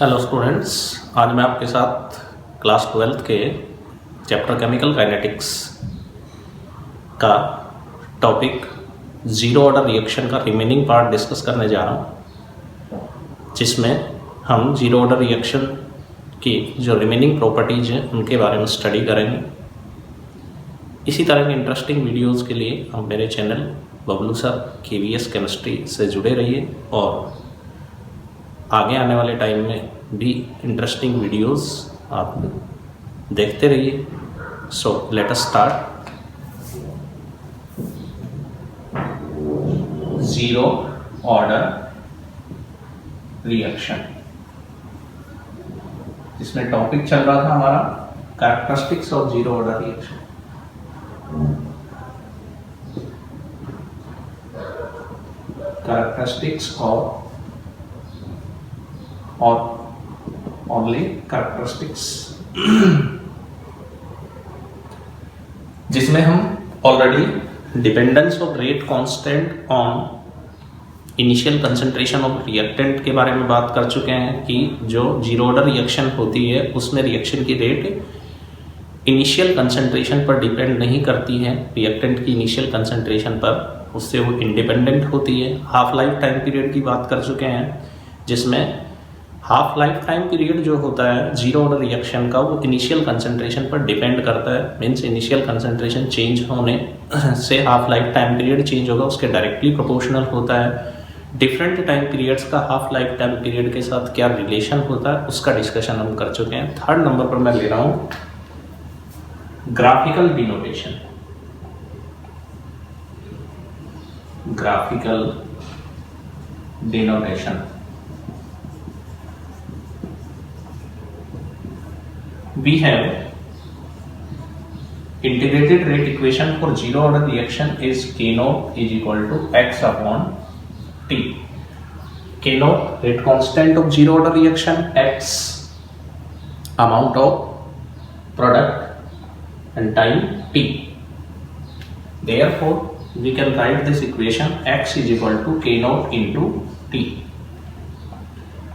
Hello students, आज मैं आपके साथ क्लास 12th के चैप्टर केमिकल काइनेटिक्स का टॉपिक ज़ीरो ऑर्डर रिएक्शन का रिमेनिंग पार्ट डिस्कस करने जा रहा हूँ, जिसमें हम ज़ीरो ऑर्डर रिएक्शन की जो रिमेनिंग प्रॉपर्टीज़ हैं उनके बारे में स्टडी करेंगे। इसी तरह की इंटरेस्टिंग वीडियोज़ के लिए आप मेरे channel Bablu sir KVS chemistry से जुड़े रहिए और आगे आने वाले टाइम में भी इंटरेस्टिंग वीडियोस आप देखते रहिए। So let us start. Zero order reaction, जिसमें टॉपिक चल रहा था हमारा characteristics of zero order reaction. Characteristics of और ओनली कैरेक्टरिस्टिक्स, जिसमें हम already dependence of rate constant on initial concentration of reactant के बारे में बात कर चुके हैं कि जो जीरो ऑर्डर रिएक्शन होती है उसमें रिएक्शन की रेट इनिशियल कंसंट्रेशन पर डिपेंड नहीं करती है, रिएक्टेंट की इनिशियल कंसंट्रेशन पर, उससे वो इंडिपेंडेंट होती है। हाफ लाइफ टाइम पीरियड की बात कर चुके हैं, जिसमें हाफ लाइफ टाइम पीरियड जो होता है जीरो ऑर्डर रिएक्शन का वो इनिशियल कंसंट्रेशन पर डिपेंड करता है। मीन्स इनिशियल कंसंट्रेशन चेंज होने से half life time period change होगा, उसके डायरेक्टली प्रोपोर्शनल होता है। डिफरेंट टाइम पीरियड्स का हाफ लाइफ टाइम पीरियड के साथ क्या रिलेशन होता है उसका डिस्कशन हम कर चुके हैं। थर्ड नंबर पर मैं ले रहा हूँ graphical denotation. Graphical denotation, we have integrated rate equation for zero order reaction is K naught is equal to x upon T. K naught rate constant of zero order reaction, x amount of product and time T. Therefore we can write this equation x is equal to K naught into T.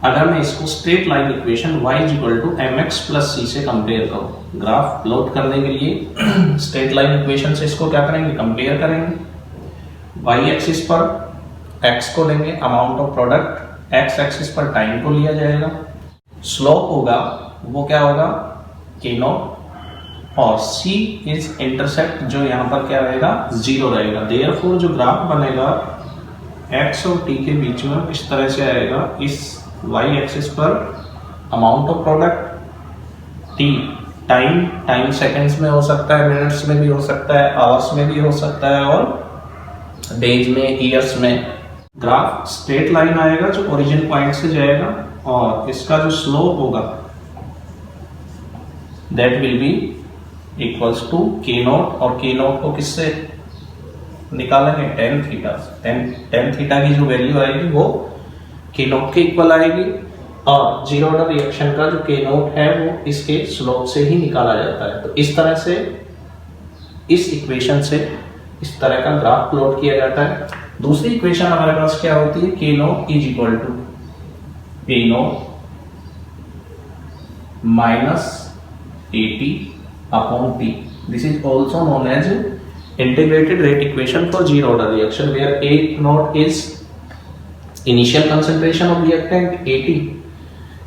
अगर मैं इसको straight line equation y is equal to mx plus c से compare करूं, graph plot करने के लिए straight line equation से इसको क्या करेंगे, कंपेयर करेंगे। y एक्सिस पर x को लेंगे, amount of product, x axis पर टाइम को लिया जाएगा, स्लोप होगा वो क्या होगा k नॉट, और c इज इंटरसेप्ट जो यहाँ पर क्या रहेगा, जीरो रहेगा। देयरफॉर जो ग्राफ बनेगा x और t के बीच में इस तरह से आएगा। इस y एक्सिस पर amount of product, t time seconds में हो सकता है, मिनट्स में भी हो सकता है, आवर्स में भी हो सकता है और डेज में, ईयर्स में। ग्राफ स्ट्रेट लाइन आएगा जो ओरिजिन पॉइंट से जाएगा और इसका जो स्लोप होगा that will be equals to k naught, और k नॉट को किससे निकालेंगे, tan थीटा। tan थीटा की जो वैल्यू आएगी वो k नॉट के इक्वल आएगी, और जीरो ऑर्डर रिएक्शन का जो k नॉट है वो इसके स्लोप से ही निकाला जाता है। तो इस तरह से इस इक्वेशन से इस तरह का ग्राफ प्लॉट किया जाता है। दूसरी इक्वेशन हमारे पास क्या होती है, k naught is equal to k naught minus AT upon T। This is also known as integrated rate equation for zero order reaction where A naught is initial concentration of reactant AT,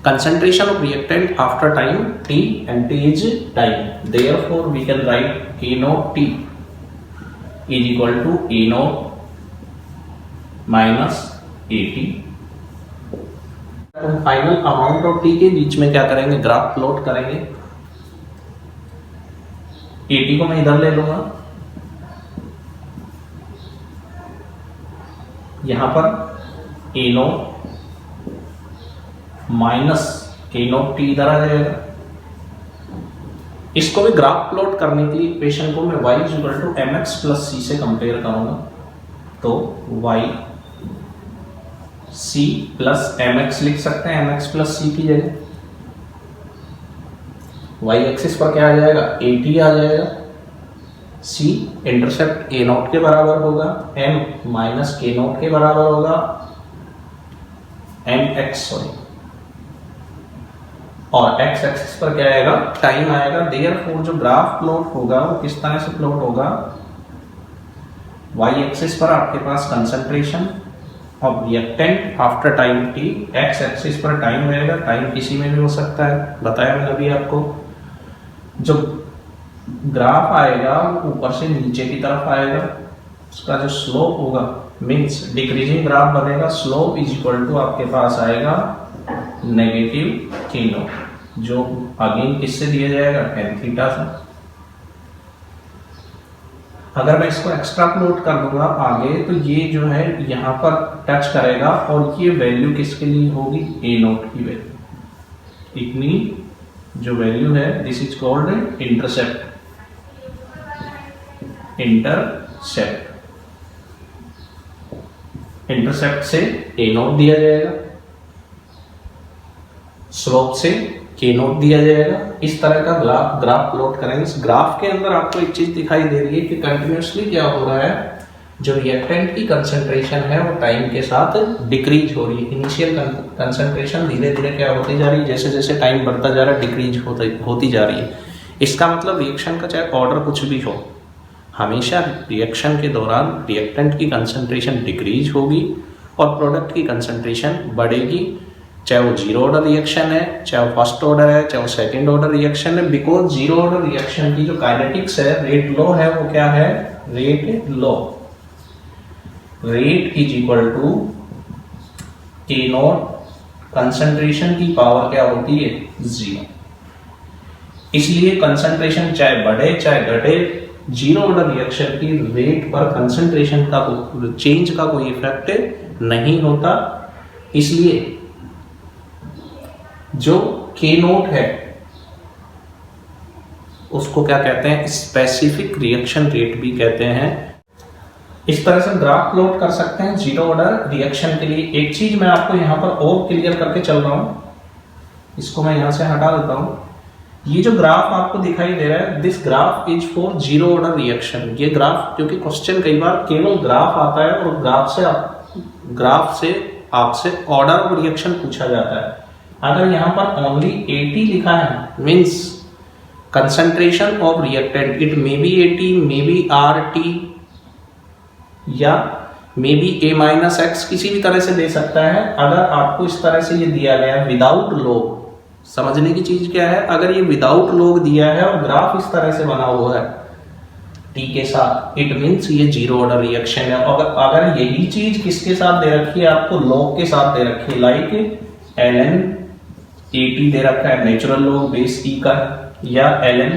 concentration of reactant after time T, and T is time. Therefore we can write K naught T is equal to A naught minus AT। तो final amount of T के बीच में क्या करेंगे, graph plot करेंगे। AT को मैं इधर ले लूंगा, यहां पर A not minus K not T इधर आ जाएगा। इसको भी ग्राफ प्लॉट करने के लिए इक्वेशन को मैं y is equal to mx plus c से कंपेयर करूंगा, तो y c प्लस mx लिख सकते हैं, mx प्लस c की जगह। y एक्सिस पर क्या आ जाएगा, AT आ जाएगा, c इंटरसेप्ट a नॉट के बराबर होगा, m माइनस k नॉट के बराबर होगा, और एक्स एक्सिस पर क्या आएगा, टाइम आएगा। देयरफॉर जो ग्राफ प्लॉट होगा वो किस तरह से प्लॉट होगा, वाई एक्सिस पर आपके पास concentration of reactant after time T, X axis पर टाइम रहेगा, टाइम किसी में भी हो सकता है, बताया मैंने अभी आपको। जो ग्राफ आएगा वो ऊपर से नीचे की तरफ आएगा, उसका जो स्लोप होगा मीन्स डिक्रीजिंग ग्राफ बनेगा, स्लोप इज इक्वल टू आपके पास आएगा नेगेटिव के नॉट, जो अगेन किससे दिया जाएगा, टेन थीटा से। अगर मैं इसको एक्सट्रापोलेट कर दूंगा आगे तो ये जो है यहाँ पर टच करेगा और ये वैल्यू किसके लिए होगी, ए नॉट की वैल्यू। इतनी जो वैल्यू है this is called intercept, intercept से ए नॉट दिया जाएगा, स्लोप से के नोट दिया जाएगा। इस तरह का ग्राफ प्लॉट करेंगे। इस ग्राफ के अंदर आपको एक चीज दिखाई दे रही है कि कंटिन्यूसली क्या हो रहा है, जो रिएक्टेंट की कंसंट्रेशन है वो टाइम के साथ डिक्रीज हो रही है। इनिशियल कंसंट्रेशन धीरे धीरे क्या होती जा रही है, जैसे जैसे टाइम बढ़ता जा रहा है डिक्रीज होती जा रही है। इसका मतलब रिएक्शन का चाहे ऑर्डर कुछ भी हो, हमेशा रिएक्शन के दौरान रिएक्टेंट की कंसंट्रेशन डिक्रीज होगी और प्रोडक्ट की कंसंट्रेशन बढ़ेगी, चाहे वो जीरो ऑर्डर रिएक्शन है, चाहे वो फर्स्ट ऑर्डर है, चाहे वो सेकंड ऑर्डर रिएक्शन है। बिकॉज जीरो ऑर्डर रिएक्शन की जो काइनेटिक्स है, रेट लो है, वो क्या है, rate law. Rate is equal to k naught, concentration की पावर क्या होती है, जीरो। इसलिए कंसंट्रेशन चाहे बढ़े चाहे घटे, जीरो ऑर्डर रिएक्शन की रेट पर कंसंट्रेशन का चेंज का कोई इफेक्ट नहीं होता। इसलिए जो के नोट है उसको क्या कहते हैं, स्पेसिफिक रिएक्शन रेट भी कहते हैं। इस तरह से ग्राफ प्लॉट कर सकते हैं जीरो ऑर्डर रिएक्शन के लिए। एक चीज मैं आपको यहां पर और क्लियर करके चल रहा हूं, इसको मैं यहां से हटा देता हूं। ये जो ग्राफ आपको दिखाई दे रहा है, this graph is for zero order reaction. ये ग्राफ, क्योंकि क्वेश्चन कई बार केवल ग्राफ आता है और ग्राफ से आपसे ऑर्डर ऑफ रिएक्शन पूछा जाता है। अगर यहां पर ओनली 80 लिखा है means concentration of reactant, it may be 80, may be RT या मे बी A-X, किसी भी तरह से दे सकता है। अगर आपको इस तरह से ये दिया गया विदाउट लॉग, समझने की चीज क्या है, अगर ये विदाउट लॉग दिया है और ग्राफ इस तरह से बना हुआ है T के साथ, इट मींस ये जीरो ऑर्डर रिएक्शन है। और अगर यही चीज किसके साथ दे रखी है, आपको लॉग के साथ दे रखी है, लाइक ln 80 दे रखा है, नेचुरल लॉग बेस E का, या ln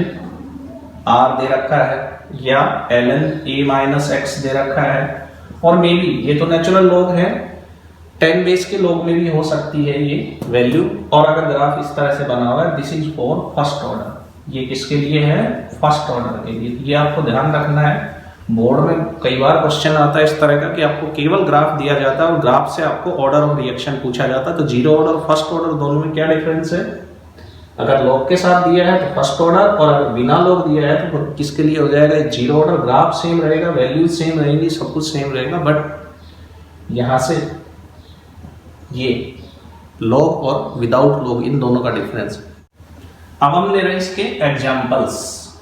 R दे रखा है, या ln A-X दे रखा है, और मे बी ये तो नेचुरल लॉग है, 10 बेस के लॉग में भी हो सकती है ये वैल्यू। और अगर ग्राफ इस तरह से बना हुआ है, this is for first order, ये किसके लिए है, फर्स्ट ऑर्डर के लिए। ये आपको ध्यान रखना है। बोर्ड में कई बार क्वेश्चन आता है इस तरह का कि आपको केवल ग्राफ दिया जाता है और ग्राफ से आपको ऑर्डर ऑफ रिएक्शन पूछा जाता है। तो जीरो ऑर्डर फर्स्ट ऑर्डर दोनों में क्या डिफरेंस है, अगर लॉग के साथ दिया है तो फर्स्ट ऑर्डर, और अगर बिना लॉग दिया है तो किसके लिए हो जाएगा, जीरो ऑर्डर। ग्राफ सेम रहेगा, वैल्यू सेम रहेगी, सब कुछ सेम रहेगा, बट यहां से ये लॉग और विदाउट लॉग इन दोनों का डिफरेंस है। अब हम ले रहे हैं इसके एग्जाम्पल्स।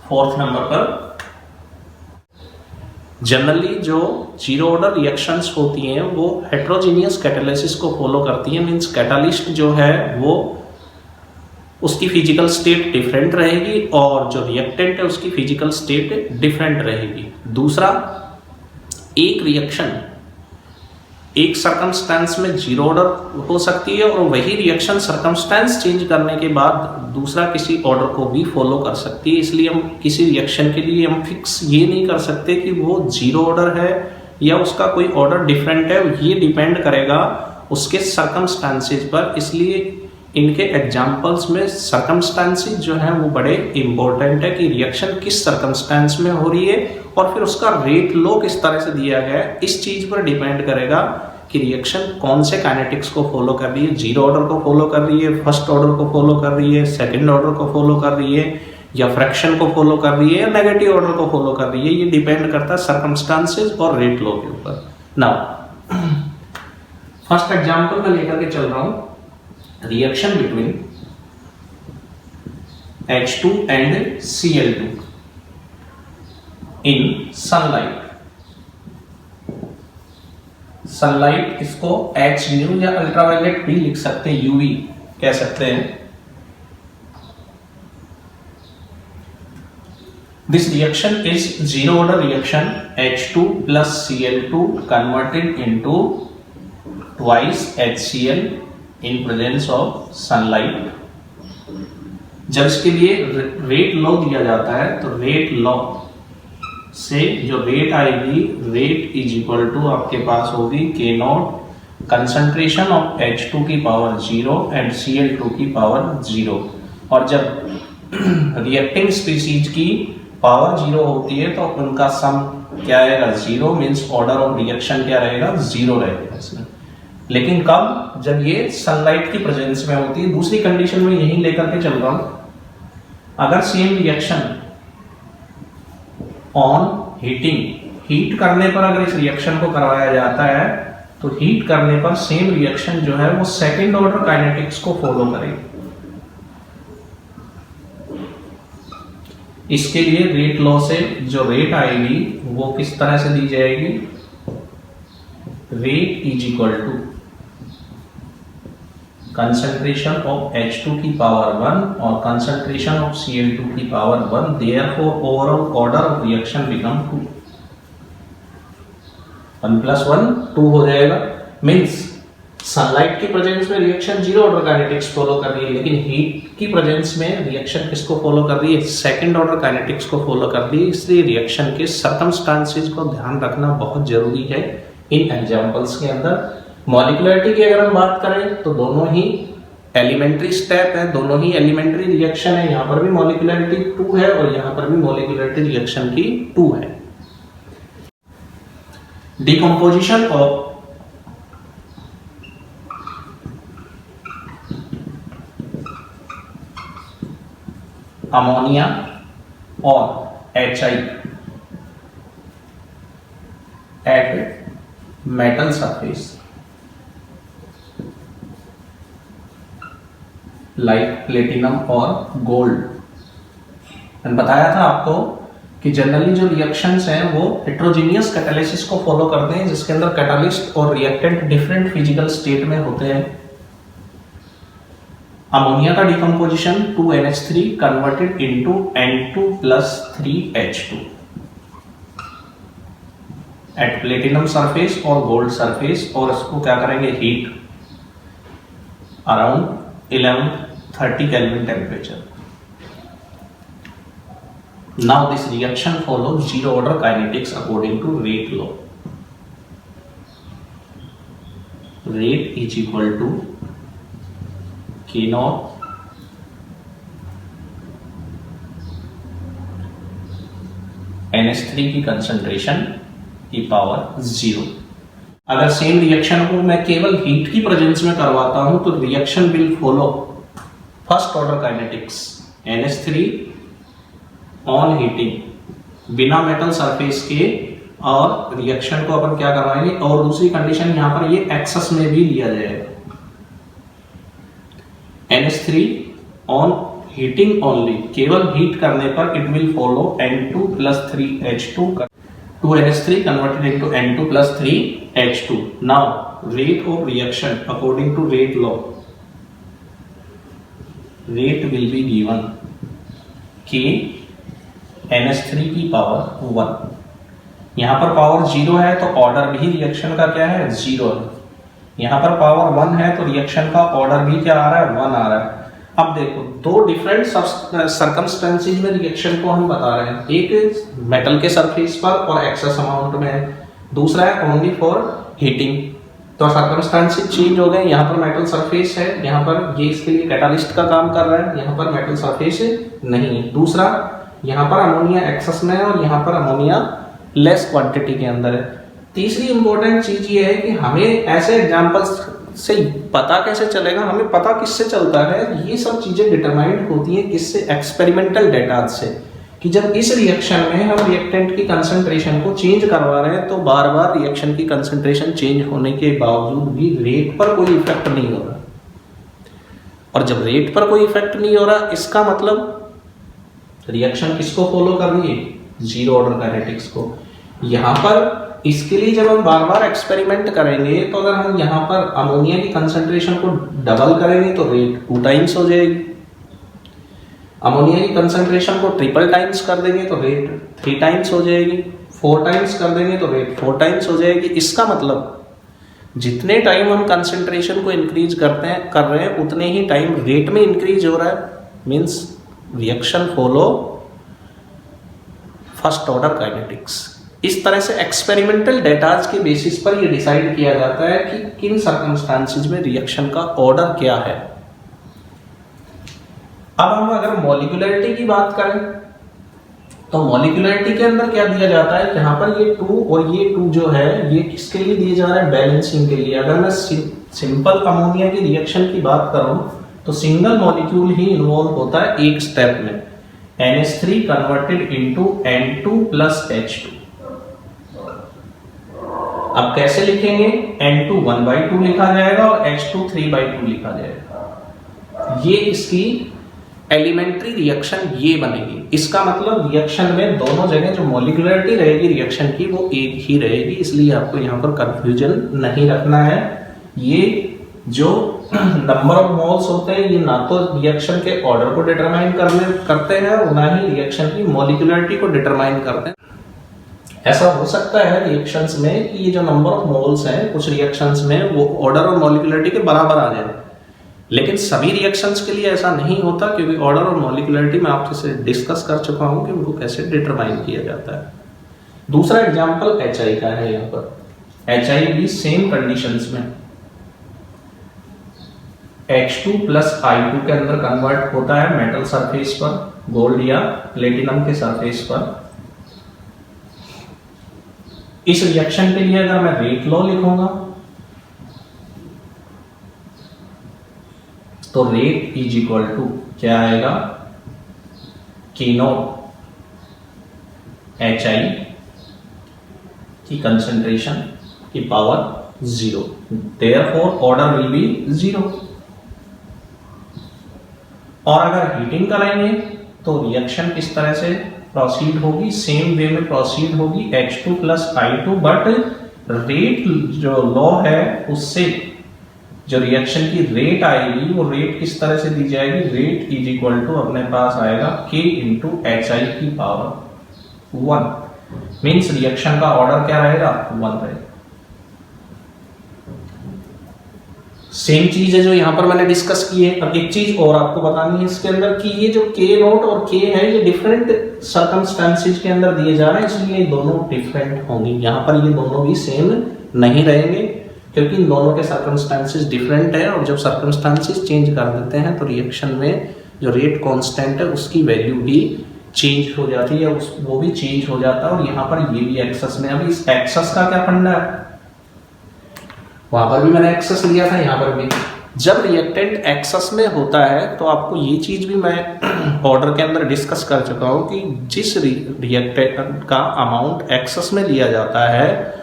4th नंबर पर जनरली जो जीरो ऑर्डर रिएक्शंस होती हैं वो हेट्रोजीनियस कैटालिसिस को फॉलो करती हैं। मींस कैटालिस्ट जो है वो उसकी फिजिकल स्टेट डिफरेंट रहेगी और जो रिएक्टेंट है उसकी फिजिकल स्टेट डिफरेंट रहेगी। दूसरा, एक रिएक्शन एक सर्कमस्टेंस में जीरो ऑर्डर हो सकती है और वही रिएक्शन सर्कमस्टेंस चेंज करने के बाद दूसरा किसी ऑर्डर को भी फॉलो कर सकती है। इसलिए हम किसी रिएक्शन के लिए हम फिक्स ये नहीं कर सकते कि वो जीरो ऑर्डर है या उसका कोई ऑर्डर डिफरेंट है, ये डिपेंड करेगा उसके सर्कमस्टेंसेस पर। इसलिए इनके एग्जाम्पल्स में सर्कमस्टेंसेस जो हैं वो बड़े इंपॉर्टेंट है कि रिएक्शन किस सर्कमस्टेंस में हो रही है और फिर उसका रेट लो किस तरह से दिया गया है। इस चीज पर डिपेंड करेगा कि रिएक्शन कौन से काइनेटिक्स को फॉलो कर रही है, जीरो ऑर्डर को फॉलो कर रही है, फर्स्ट ऑर्डर को फॉलो कर रही है, सेकंड ऑर्डर को फॉलो कर रही है, या फ्रैक्शन को फॉलो कर रही है, या नेगेटिव ऑर्डर को फॉलो कर रही है। ये डिपेंड करता है सर्कमस्टेंसेस और रेट लो के ऊपर। नाउ फर्स्ट एग्जाम्पल मैं लेकर के चल रहा हूं, reaction between H2 and Cl2 in sunlight. Sunlight इसको H न्यू या अल्ट्रावायलेट भी लिख सकते हैं, यूवी कह सकते हैं. This reaction is zero order reaction. H2 plus Cl2 converted into twice HCl in presence of sunlight. जब इसके लिए रेट लॉ दिया जाता है तो रेट लॉ से जो रेट आएगी, रेट इज इक्वल टू आपके पास होगी के नॉट कंसंट्रेशन ऑफ H2 की पावर 0 एंड Cl2 की पावर 0. और जब रिएक्टिंग स्पीसीज की पावर 0 होती है तो उनका सम क्या आएगा, 0. मीन्स ऑर्डर ऑफ रिएक्शन क्या रहेगा, 0 रहेगा इसमें. लेकिन कब, जब ये सनलाइट की प्रेजेंस में होती है. दूसरी कंडीशन में यही लेकर के चल रहा हूं. अगर same reaction on heating, heat करने पर अगर इस रिएक्शन को करवाया जाता है तो हीट करने पर सेम रिएक्शन जो है वो सेकंड ऑर्डर काइनेटिक्स को फॉलो करेगी. इसके लिए रेट लॉ से जो रेट आएगी वो किस तरह से दी जाएगी, rate is equal to concentration of H2 की पावर 1 और कंसंट्रेशन ऑफ Cl2 की power 1. Therefore overall order of reaction become 2. 1 + 1 2 हो जाएगा. मींस सनलाइट की प्रेजेंस में reaction zero order kinetics follow कर रही है, लेकिन हीट की प्रेजेंस में रिएक्शन किसको फॉलो कर रही है, सेकंड ऑर्डर काइनेटिक्स को फॉलो कर रही है. इसलिए रिएक्शन के सर्कमस्टांसेस को ध्यान रखना बहुत जरूरी है इन एग्जांपल्स के अंदर. मॉलिक्युलरिटी की अगर हम बात करें तो दोनों ही एलिमेंट्री स्टेप है, दोनों ही एलिमेंट्री रिएक्शन है. यहाँ पर भी मॉलिक्युलरिटी 2 है और यहाँ पर भी मॉलिक्युलरिटी रिएक्शन की 2 है. डिकम्पोजिशन ऑफ अमोनिया और HI at metal surface like platinum और गोल्ड. बताया था आपको कि जनरली जो रिएक्शंस हैं वो हेट्रोजीनियस कैटालिसिस को फॉलो करते हैं, जिसके अंदर कैटालिस्ट और रिएक्टेंट डिफरेंट फिजिकल स्टेट में होते हैं. अमोनिया का decomposition 2NH3 converted into N2 + 3H2 at platinum surface और गोल्ड सरफेस. और इसको क्या करेंगे, heat around 1130 Kelvin temperature. Now this reaction follows zero order kinetics according to rate law. Rate is equal to K naught NH3 की concentration की power 0. अगर same reaction को मैं केवल हीट की प्रेजेंस में करवाता हूं तो reaction will follow first order kinetics. NH3 on heating बिना मेटल सरफेस के, और रिएक्शन को अपन क्या करवाएंगे, और दूसरी कंडीशन यहां पर ये एक्सेस में भी लिया जाएगा. NH3 ऑन हीटिंग ओनली, केवल हीट करने पर it will follow N2 + 3H2. 2NH3 converted into N2 + 3H2. Now rate of reaction according to rate law, rate will be given K NH3 की पावर 1. यहाँ पर पावर 0 है तो order भी reaction का क्या है, 0 है. यहाँ पर पावर 1 है तो रिएक्शन का ऑर्डर भी क्या आ रहा है, 1 आ रहा है. अब देखो दो डिफरेंट सर्कमस्टेंसेस में रिएक्शन को हम बता रहे हैं. एक मेटल के सरफेस पर और एक्सेस अमाउंट में है, दूसरा है ओनली फॉर हीटिंग. तो सर्कमस्टेंसेस चेंज हो गए. यहाँ पर मेटल सरफेस है, यहाँ पर ये इसके लिए कैटालिस्ट का काम कर रहा है, यहाँ पर मेटल सरफेस नहीं है. दूसरा यहाँ पर अमोनिया एक्सेस में है और यहाँ पर अमोनिया लेस क्वांटिटी के अंदर है. तीसरी इंपॉर्टेंट चीज ये है कि हमें ऐसे एग्जांपल्स से पता कैसे चलेगा, हमें पता किससे चलता है, ये सब चीजें डिटरमाइंड होती हैं किससे, एक्सपेरिमेंटल डेटा से. कि जब इस रिएक्शन में हम रिएक्टेंट की कंसंट्रेशन को चेंज करवा रहे हैं तो बार बार रिएक्शन की कंसंट्रेशन चेंज होने के बावजूद भी रेट पर कोई इफेक्ट नहीं हो रहा. और जब रेट पर कोई इफेक्ट नहीं हो रहा, इसका मतलब रिएक्शन किसको फॉलो कर रही है? जीरो ऑर्डर काइनेटिक्स को। यहाँ पर इसके लिए जब हम बार बार एक्सपेरिमेंट करेंगे तो अगर हम यहाँ पर अमोनिया की कंसंट्रेशन को डबल करेंगे तो रेट 2 टाइम्स हो जाएगी, अमोनिया की कंसंट्रेशन को ट्रिपल टाइम्स कर देंगे तो रेट 3 टाइम्स हो जाएगी, 4 टाइम्स कर देंगे तो रेट 4 टाइम्स हो जाएगी। इसका मतलब जितने टाइम हम कंसंट्रेशन को इंक्रीज कर रहे हैं उतने ही टाइम रेट में इंक्रीज हो रहा है, means reaction follow first order kinetics. इस तरह से एक्सपेरिमेंटल डेटाज के बेसिस पर यह डिसाइड किया जाता है कि किन सर्कमस्टांसेस में रिएक्शन का ऑर्डर क्या है। अब हम अगर मॉलिक्यूलरिटी की बात करें तो मॉलिक्यूलरिटी के अंदर क्या दिया जाता है, यहाँ पर ये 2 और ये 2 जो है ये किसके लिए दिए जा रहा है? बैलेंसिंग के लिए। अगर मैं सिंपल अमोनिया की रिएक्शन की बात करूं तो सिंगल मॉलिक्यूल ही इन्वॉल्व होता है एक स्टेप में, NH3 converted into N2 plus H2। अब कैसे लिखेंगे? N2 1/2 लिखा जाएगा और H2 3/2 लिखा जाएगा। ये इसकी एलिमेंट्री रिएक्शन ये बनेगी। इसका मतलब रिएक्शन में दोनों जगह जो मॉलिक्यूलरिटी रहेगी रिएक्शन की वो एक ही रहेगी, इसलिए आपको यहाँ पर कंफ्यूजन नहीं रखना है। ये जो नंबर ऑफ मोल्स होते हैं ये ना तो रिएक्शन के ऑर्डर को डिटरमाइन करते हैं और ना ही रिएक्शन की मॉलिक्यूलरिटी को डिटरमाइन करते हैं। ऐसा हो सकता है रिएक्शंस में कि ये जो नंबर ऑफ मोल्स हैं कुछ रिएक्शंस में वो ऑर्डर और मॉलिक्यूलरिटी के बराबर आ जाए, लेकिन सभी रिएक्शंस के लिए ऐसा नहीं होता, क्योंकि ऑर्डर और मॉलिक्यूलरिटी मैं आपसे डिस्कस कर चुका हूं कि उनको कैसे डिटरमाइन किया जाता है। दूसरा एग्जांपल HI का है। यहाँ पर HI भी सेम कंडीशंस में H2 प्लस I2 के अंदर कन्वर्ट होता है मेटल सरफेस पर, गोल्ड या प्लेटिनम के सरफेस पर। इस रिएक्शन के लिए अगर मैं रेट लॉ लिखूंगा तो रेट इज इक्वल टू क्या आएगा? K0 HI की कंसंट्रेशन की power 0, therefore order will be 0। और अगर हीटिंग कराएंगे तो रिएक्शन किस तरह से प्रोसीड होगी? सेम वे में प्रोसीड होगी, H2 plus I2, but rate जो लॉ है उससे जो रिएक्शन की रेट आएगी वो रेट किस तरह से दी जाएगी? रेट इज इक्वल टू अपने पास आएगा K इंटू HI की पावर 1, मीन्स रिएक्शन का ऑर्डर क्या रहेगा? 1 रहेगा। सेम चीज है जो यहां पर मैंने डिस्कस की है। अब एक चीज और आपको बतानी है इसके अंदर कि ये जो K0 और K है ये डिफरेंट सर्कमस्टेंसेस के अंदर दिए जा रहे हैं, इसलिए ये दोनों डिफरेंट होंगे। यहाँ पर ये दोनों भी सेम नहीं रहेंगे क्योंकि इन दोनों के सर्कमस्टेंसेस डिफरेंट है, और जब सर्कमस्टेंसेस चेंज कर देते हैं तो रिएक्शन में जो रेट कांस्टेंट है उसकी वैल्यू भी चेंज हो जाती है, वो भी चेंज हो जाता है। और यहाँ पर ये भी एक्सेस में, अभी इस एक्सेस का क्या फंडा है? वहां पर भी मैंने एक्सेस लिया था, यहाँ पर भी जब रिएक्टेंट एक्सेस में होता है तो आपको ये चीज भी मैं ऑर्डर के अंदर डिस्कस कर चुका हूं कि जिस रिएक्टेंट का अमाउंट एक्सेस में लिया जाता है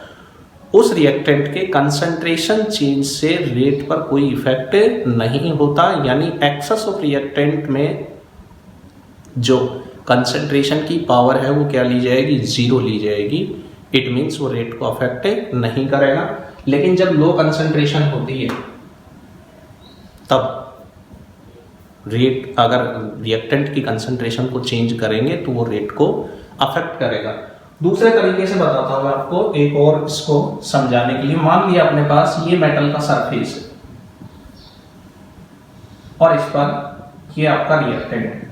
उस रिएक्टेंट के कंसंट्रेशन चेंज से रेट पर कोई इफेक्ट नहीं होता, यानी एक्सेस ऑफ रिएक्टेंट में जो कंसंट्रेशन की पावर है वो क्या ली जाएगी? 0 ली जाएगी। इट मीन्स वो रेट को अफेक्ट नहीं करेगा। लेकिन जब लो कंसंट्रेशन होती है तब रेट, अगर रिएक्टेंट की कंसंट्रेशन को चेंज करेंगे तो वो रेट को अफेक्ट करेगा। दूसरे तरीके से बताता हूं मैं आपको एक और इसको समझाने के लिए। मान लिया अपने पास ये मेटल का सरफेस है और इस पर ये आपका रिएक्टेंट है,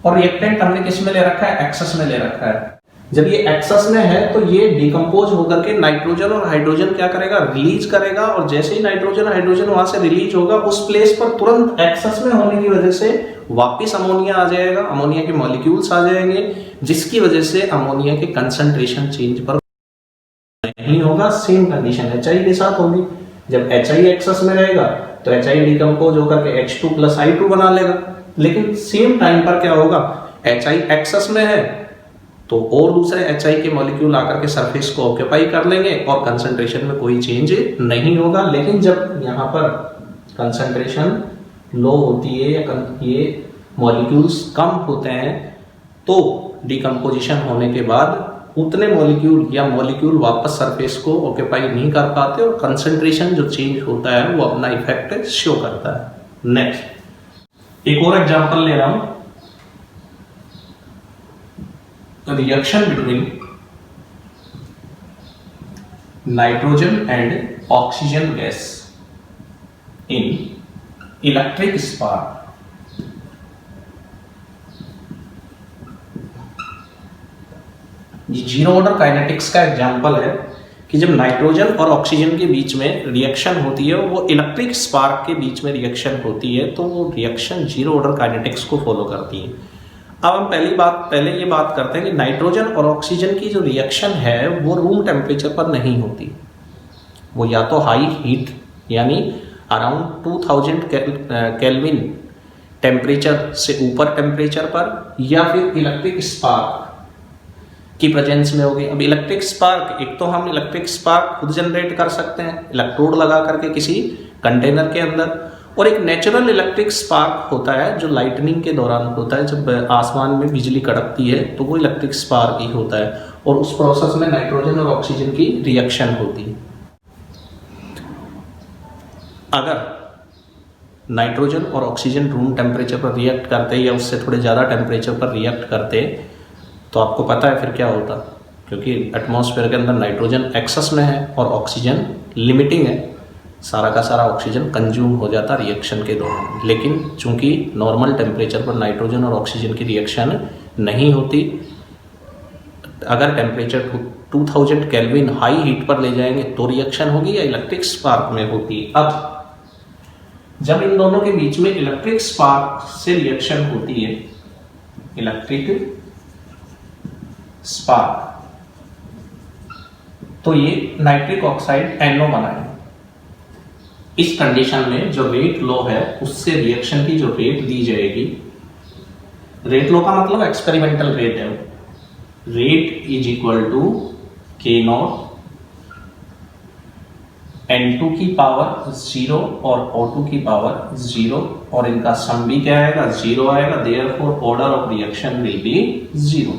और रिएक्टेंट हमने किस में ले रखा है? एक्सेस में ले रखा है। जब ये एक्सेस में है तो ये डिकम्पोज होकर के नाइट्रोजन और हाइड्रोजन क्या करेगा? रिलीज करेगा, और जैसे ही नाइट्रोजन हाइड्रोजन वहां से रिलीज होगा उस प्लेस पर तुरंत एक्सेस में होने की वजह से वापस अमोनिया आ जाएगा, अमोनिया के मॉलिक्यूल्स आ जाएंगे, जिसकी वजह से अमोनिया के कंसंट्रेशन चेंज पर नहीं होगा। सेम कंडीशन HI के साथ होगी। जब HI एक्सेस में रहेगा तो HI डिकम्पोज होकर के H2 प्लस I2 बना लेगा, लेकिन सेम टाइम पर क्या होगा? HI एक्सेस में है तो और दूसरे HI के मॉलिक्यूल आकर के सरफेस को ऑक्यूपाई कर लेंगे और कंसंट्रेशन में कोई चेंज नहीं होगा। लेकिन जब यहाँ पर कंसंट्रेशन लो होती है या ये मॉलिक्यूल्स कम होते हैं तो डिकम्पोजिशन होने के बाद उतने मॉलिक्यूल या मॉलिक्यूल वापस सरफेस को ऑक्यूपाई नहीं कर पाते और कंसंट्रेशन जो चेंज होता है वो अपना इफेक्ट शो करता है। नेक्स्ट एक और एग्जांपल ले रहा हूं, reaction between nitrogen and oxygen gas in electric spark. Zero order kinetics का एग्जांपल है कि जब नाइट्रोजन और ऑक्सीजन के बीच में रिएक्शन होती है, वो इलेक्ट्रिक स्पार्क के बीच में रिएक्शन होती है, तो वो रिएक्शन जीरो ऑर्डर काइनेटिक्स को फॉलो करती है। अब हम पहले ये बात करते हैं कि नाइट्रोजन और ऑक्सीजन की जो रिएक्शन है वो रूम टेम्परेचर पर नहीं होती, वो या तो हाई हीट यानी अराउंड 2000 केल्विन टेम्परेचर से ऊपर टेम्परेचर पर, या फिर इलेक्ट्रिक स्पार्क की प्रेजेंस में होगी। अब इलेक्ट्रिक स्पार्क, एक तो हम इलेक्ट्रिक स्पार्क खुद जनरेट कर सकते हैं इलेक्ट्रोड लगा करके किसी कंटेनर के अंदर, और एक नेचुरल इलेक्ट्रिक स्पार्क होता है जो लाइटनिंग के दौरान होता है, जब आसमान में बिजली कड़कती है तो वो इलेक्ट्रिक स्पार्क ही होता है, और उस प्रोसेस में नाइट्रोजन और ऑक्सीजन की रिएक्शन होती है। अगर नाइट्रोजन और ऑक्सीजन रूम टेम्परेचर पर रिएक्ट करते या उससे थोड़े ज़्यादा टेम्परेचर पर रिएक्ट करते तो आपको पता है फिर क्या होता, क्योंकि एटमॉस्फेयर के अंदर नाइट्रोजन एक्सेस में है और ऑक्सीजन लिमिटिंग है, सारा का सारा ऑक्सीजन कंज्यूम हो जाता रिएक्शन के दौरान। लेकिन चूंकि नॉर्मल टेम्परेचर पर नाइट्रोजन और ऑक्सीजन की रिएक्शन नहीं होती, अगर टेम्परेचर 2000 केल्विन हाई हीट पर ले जाएंगे तो रिएक्शन होगी या इलेक्ट्रिक स्पार्क में होगी। अब जब इन दोनों के बीच में इलेक्ट्रिक स्पार्क से रिएक्शन होती है, इलेक्ट्रिक स्पार्क, तो ये नाइट्रिक ऑक्साइड NO बनाएगा। इस कंडीशन में जो रेट लो है उससे रिएक्शन की जो रेट दी जाएगी, रेट लो का मतलब एक्सपेरिमेंटल रेट है, rate is equal to K0 N2 की पावर 0 और O2 की पावर 0, और इनका सम भी क्या आएगा, 0 आएगा। Therefore order of reaction will be 0।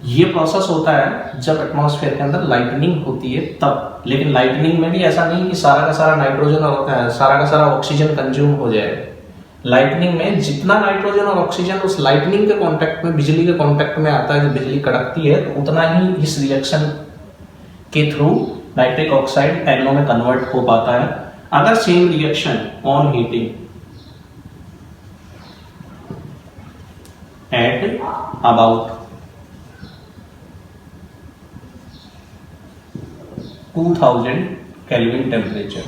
ये प्रोसेस होता है जब एटमॉस्फेयर के अंदर लाइटनिंग होती है तब। लेकिन लाइटनिंग में भी ऐसा नहीं कि सारा का सारा नाइट्रोजन और सारा का सारा ऑक्सीजन कंज्यूम हो जाए। लाइटनिंग में जितना नाइट्रोजन और ऑक्सीजन उस लाइटनिंग के कांटेक्ट में, बिजली के कांटेक्ट में आता है, जब बिजली कड़कती है तो उतना ही इस रिएक्शन के थ्रू नाइट्रिक ऑक्साइड NO में कन्वर्ट हो पाता है। अगर same reaction on heating at about 2000 kelvin temperature,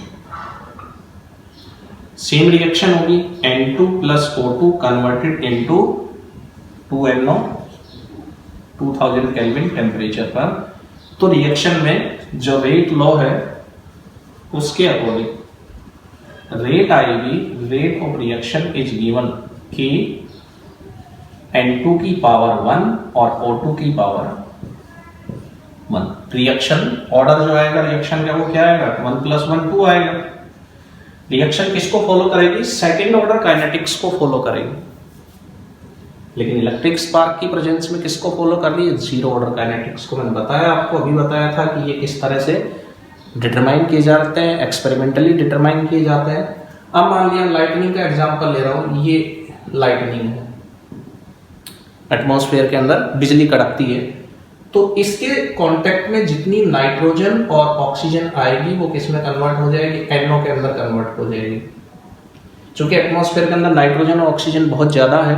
same reaction होगी, N2 plus O2 converted into 2NO 2000 kelvin temperature पर। तो रिएक्शन में जो रेट लो है उसके अकॉर्डिंग रेट आएगी, rate of reaction is given कि N2 की पावर 1 और O2 की पावर 1। रिएक्शन ऑर्डर जो आएगा रिएक्शन का वो क्या आएगा, 1 + 1 2 आएगा। रिएक्शन किसको फॉलो करेगी, सेकेंड ऑर्डर काइनेटिक्स को फॉलो करेगी। लेकिन इलेक्ट्रिक स्पार्क की प्रेजेंस में किसको फॉलो कर रही है, जीरो ऑर्डर काइनेटिक्स को। मैंने बताया आपको, अभी बताया था कि ये किस तरह से डिटरमाइन किए जाते हैं, एक्सपेरिमेंटली डिटरमाइन किए जाते हैं। अब मान लिया लाइटनिंग का एग्जांपल ले रहा हूं, ये लाइटनिंग है, एटमॉस्फेयर के अंदर बिजली कड़कती है, तो इसके कांटेक्ट में जितनी नाइट्रोजन और ऑक्सीजन आएगी वो किस में कन्वर्ट हो जाएगी, NO के अंदर कन्वर्ट हो जाएगी। क्योंकि एटमॉस्फेयर के अंदर नाइट्रोजन और ऑक्सीजन बहुत ज्यादा है,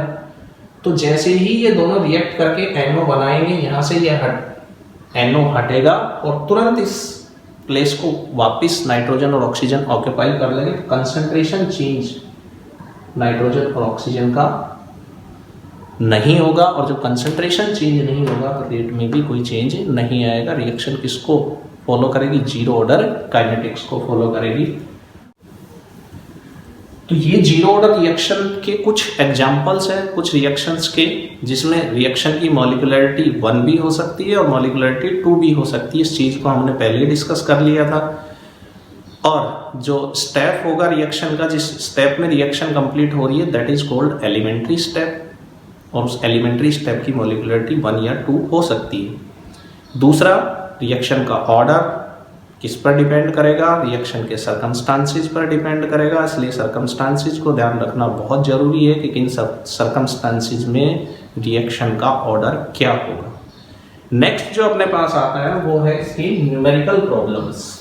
तो जैसे ही ये दोनों रिएक्ट करके NO बनाएंगे, यहां से ये NO हटेगा और तुरंत इस प्लेस को वापस नाइट्रोजन और ऑक्सीजन ऑक्यूपाई कर लेंगे। तो कंसंट्रेशन चेंज नाइट्रोजन और ऑक्सीजन का नहीं होगा, और जब कंसंट्रेशन चेंज नहीं होगा तो रेट में भी कोई चेंज नहीं आएगा। रिएक्शन किसको फॉलो करेगी, जीरो ऑर्डर काइनेटिक्स को फॉलो करेगी। तो ये जीरो ऑर्डर रिएक्शन के कुछ एग्जांपल्स हैं, कुछ रिएक्शंस के, जिसमें रिएक्शन की मॉलिक्यूलरिटी 1 भी हो सकती है और मॉलिक्यूलरिटी 2 भी हो सकती है। इस चीज को हमने पहले ही डिस्कस कर लिया था। और जो स्टेप होगा रिएक्शन का, जिस स्टेप में रिएक्शन कंप्लीट हो रही है, that is called elementary step, और उस एलिमेंट्री स्टेप की मॉलिक्यूलरिटी 1 या 2 हो सकती है। दूसरा, रिएक्शन का ऑर्डर किस पर डिपेंड करेगा, रिएक्शन के सर्कमस्टांसिस पर डिपेंड करेगा, इसलिए सर्कमस्टांसिस को ध्यान रखना बहुत जरूरी है कि किन सब सर्कमस्टांसिस में रिएक्शन का ऑर्डर क्या होगा। नेक्स्ट जो अपने पास आता है वो है इसकी न्यूमेरिकल प्रॉब्लम्स।